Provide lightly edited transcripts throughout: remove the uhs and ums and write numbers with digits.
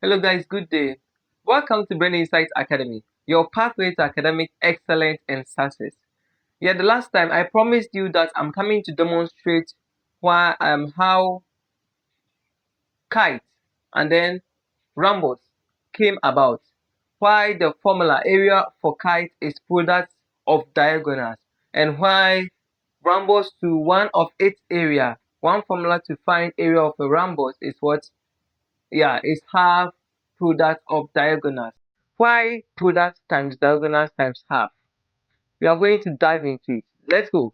Hello guys, good day. Welcome to Brain Insights Academy, your pathway to academic excellence and success. Yeah, the last time I promised you that I'm coming to demonstrate how kite and then rhombus came about. Why the formula area for kite is product of diagonals, and why rhombus to one of its area. One formula to find area of a rhombus is what? Yeah, is half product of diagonals. Why product times diagonals times half? We are going to dive into it. Let's go.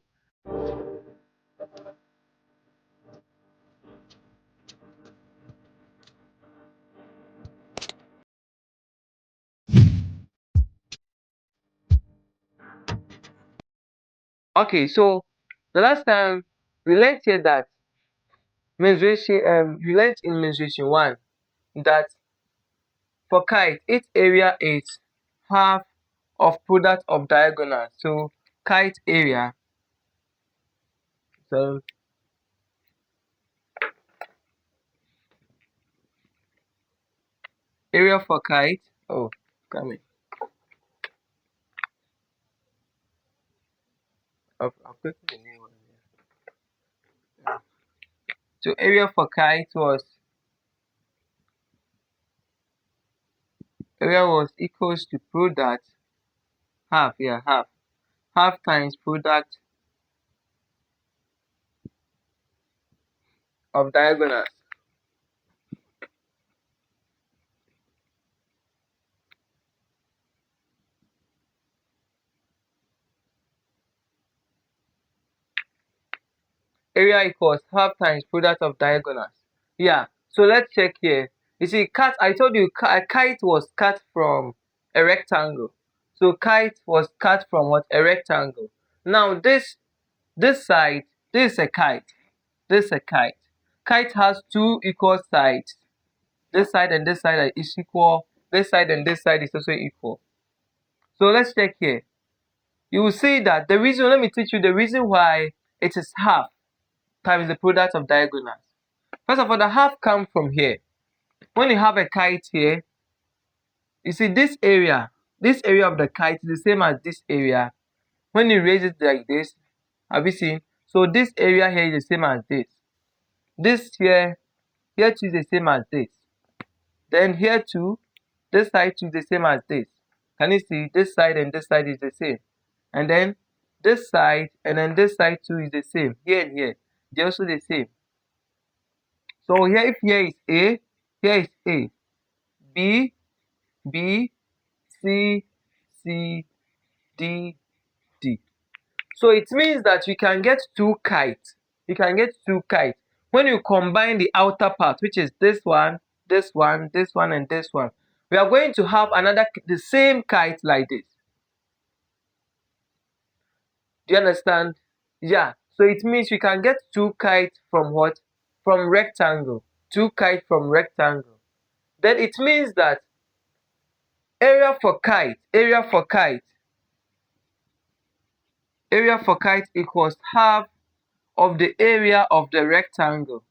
Okay, so the last time we learned here that we learned in mensuration one that for kite its area is half of product of diagonals. So kite area, so area for kite. Oh, coming. I'll put the new one here. So area for kite was equals to product half, yeah, half times product of diagonals. Area equals half times product of diagonals. Yeah, so let's check here. You see, I told you a kite was cut from a rectangle. So kite was cut from what? A rectangle. Now this side, this is a kite. This is a kite. Kite has two equal sides. This side and this side is equal. This side and this side is also equal. So let's check here. You will see that the reason, let me teach you the reason why it is half times the product of diagonals. First of all, the half comes from here. When you have a kite here, you see this area of the kite is the same as this area. When you raise it like this, have you seen? So this area here is the same as this. This here too is the same as this. Then here too, this side too is the same as this. Can you see? This side and this side is the same. And then this side and then this side too is the same. Here and here, they're also the same. So here, if here is A, here is A, B, B, C, C, D, D. So it means that you can get two kites. You can get two kites when you combine the outer part, which is this one, this one, this one, and this one. We are going to have the same kite like this. Do you understand? Yeah. So it means we can get two kites from what? From rectangle. Two kites from rectangle. Then it means that area for kite equals half of the area of the rectangle.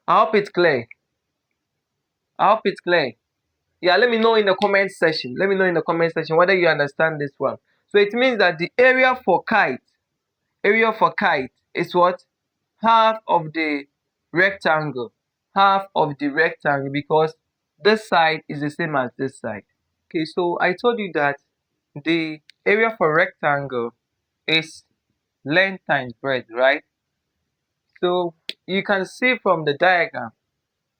I hope it's clear. Yeah, let me know in the comment section. Whether you understand this one. So it means that the area for kite is what? Half of the rectangle. Because this side is the same as this side. Okay, so I told you that the area for rectangle is length times breadth, right? So you can see from the diagram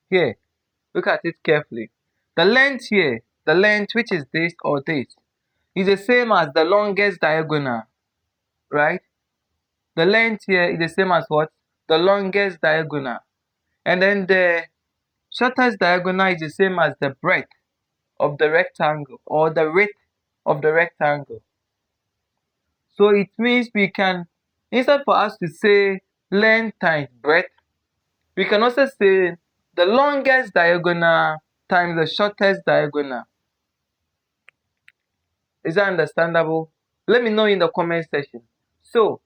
here, look at it carefully. The length here, which is this or this, is the same as the longest diagonal, right? The length here is the same as what? The longest diagonal. And then the shortest diagonal is the same as the breadth of the rectangle or the width of the rectangle. So it means we can, instead for us to say length times breadth, we can also say the longest diagonal times the shortest diagonal. Is that understandable? Let me know in the comment section. So,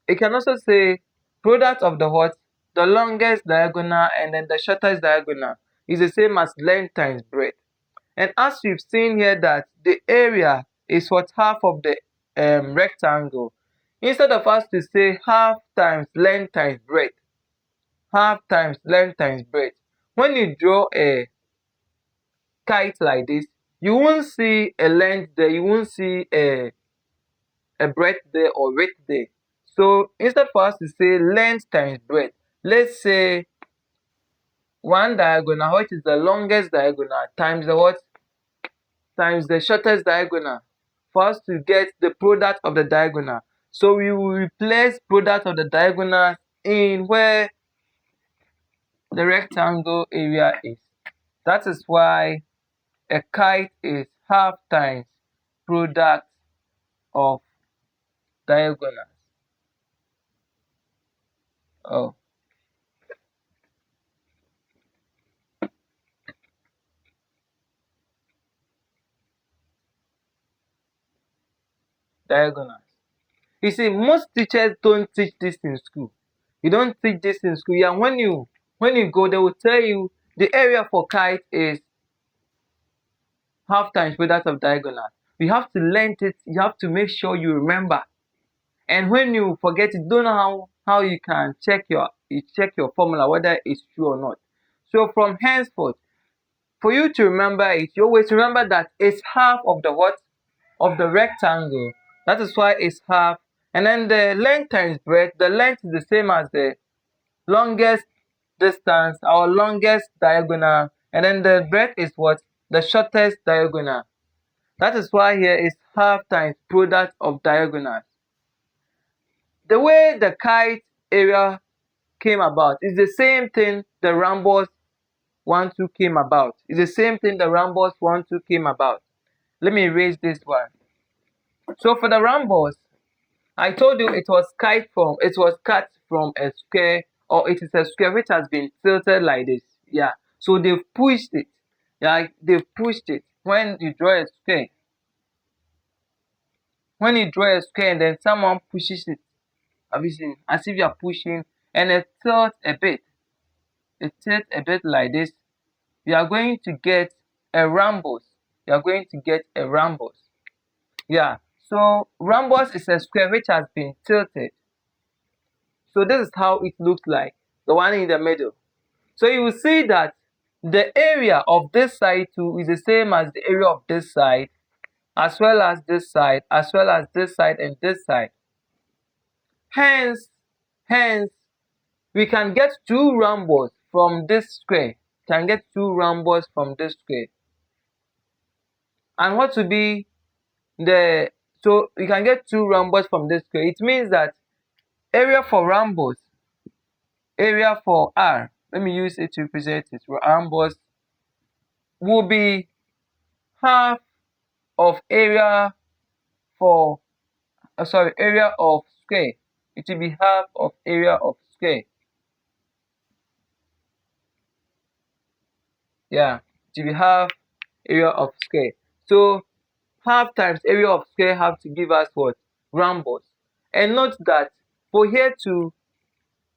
it can also say product of the what? the longest diagonal and then the shortest diagonal is the same as length times breadth. And as we've seen here that the area is what half of the rectangle. Instead of us to say half times length times breadth, half times length times breadth, when you draw a kite like this, you won't see a length there, you won't see a breadth there or width there. So instead for us to say length times breadth, let's say one diagonal, which is the longest diagonal, times the what? Times the shortest diagonal, for us to get the product of the diagonal. So we will replace product of the diagonals in where the rectangle area is. That is why a kite is half times product of diagonals. Oh, diagonals. You see, most teachers don't teach this in school. You don't teach this in school. Yeah, when you go, they will tell you the area for kite is half times product of diagonal. You have to learn it. You have to make sure you remember. And when you forget it, don't know how you can check your formula whether it's true or not. So from henceforth, for you to remember it, you always remember that it's half of the what? Of the rectangle. That is why it's half. And then the length times breadth, the length is the same as the longest distance, our longest diagonal, and then the breadth is what? The shortest diagonal. That is why here is half times product of diagonals. The way the kite area came about is the same thing the rhombus 1-2 came about. It's the same thing the rhombus 1-2 came about. Let me erase this one. So for the rhombus, I told you it was cut from a square, or it is a square which has been tilted like this. Yeah. So they've pushed it. Yeah, they've pushed it. When you draw a square, and then someone pushes it, have you seen? As if you are pushing, and it tilts a bit. It tilts a bit like this. You are going to get a rhombus. You are going to get a rhombus. Yeah. So rhombus is a square which has been tilted. So this is how it looks like, the one in the middle. So you will see that the area of this side too is the same as the area of this side, as well as this side, as well as this side and this side. Hence, we can get two rhombus from this square. Can get two rhombus from this square. And what would be the, so we can get two rhombus from this square. It means that area for rhombus, area for R, let me use it to represent it. Rhombus will be half of area for, area of square. It will be half of area of square. Yeah, it will be half area of square. So half times area of square have to give us what? Rhombus. And note that for here to,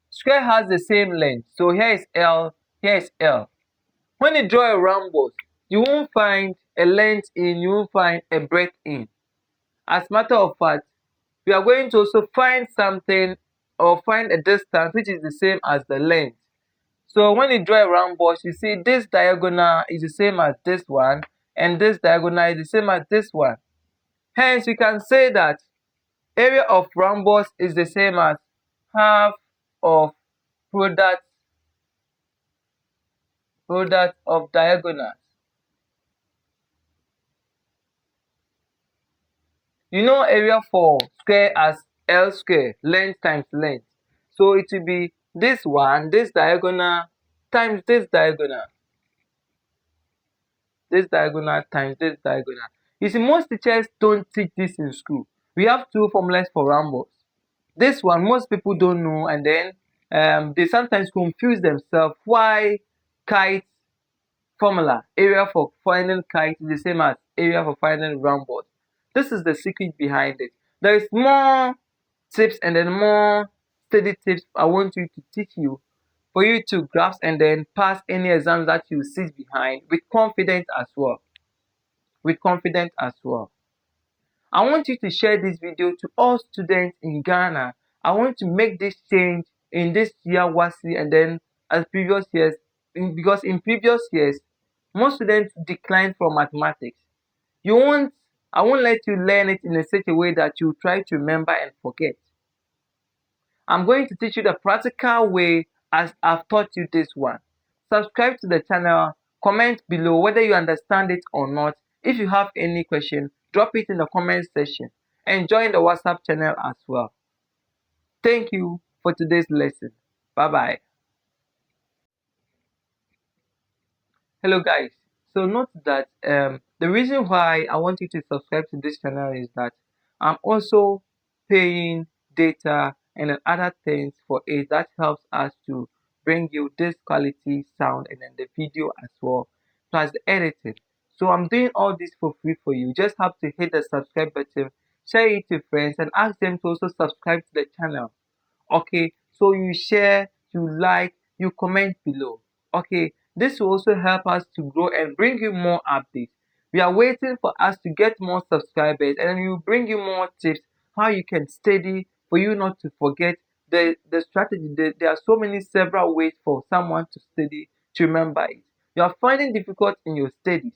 square has the same length. So here is L, here is L. When you draw a rhombus, you won't find a length in, you won't find a breadth in. As a matter of fact, we are going to also find something, or find a distance which is the same as the length. So when you draw a rhombus, you see this diagonal is the same as this one, and this diagonal is the same as this one. Hence, we can say that area of rhombus is the same as half of product of diagonals. You know area for square as L square, length times length. So it will be this one, this diagonal times this diagonal. This diagonal times this diagonal. You see, most teachers don't teach this in school. We have two formulas for rhombus. This one most people don't know, and then they sometimes confuse themselves why kite formula, area for finding kite, is the same as area for finding rhombus. This is the secret behind it. There is more tips and then more steady tips I want you to teach you for you to grasp and then pass any exams that you sit behind with confidence as well. With confidence as well. I want you to share this video to all students in Ghana. I want to make this change in this year WASSCE and then as previous years, because in previous years, most students declined from mathematics. You won't, I won't let you learn it in a such a way that you try to remember and forget. I'm going to teach you the practical way as I've taught you this one. Subscribe to the channel, comment below whether you understand it or not. If you have any question, drop it in the comment section and join the WhatsApp channel as well. Thank you for today's lesson. Bye bye. Hello guys. So note that the reason why I want you to subscribe to this channel is that I'm also paying data and other things for it that helps us to bring you this quality sound and then the video as well, plus the editing. So I'm doing all this for free for you. You just have to hit the subscribe button, share it to friends, and ask them to also subscribe to the channel. Okay, so you share, you like, you comment below. Okay, this will also help us to grow and bring you more updates. We are waiting for us to get more subscribers, and then we will bring you more tips how you can study for you not to forget the strategy. There are so many several ways for someone to study to remember it. You are finding difficult in your studies.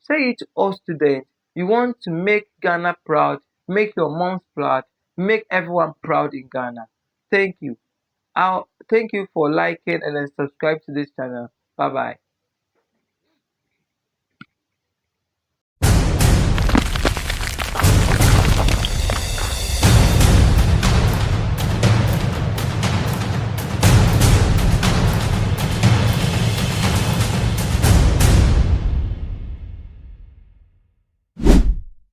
Say it to all students. You want to make Ghana proud, make your moms proud, make everyone proud in Ghana. Thank you. Thank you for liking and then subscribe to this channel. Bye bye.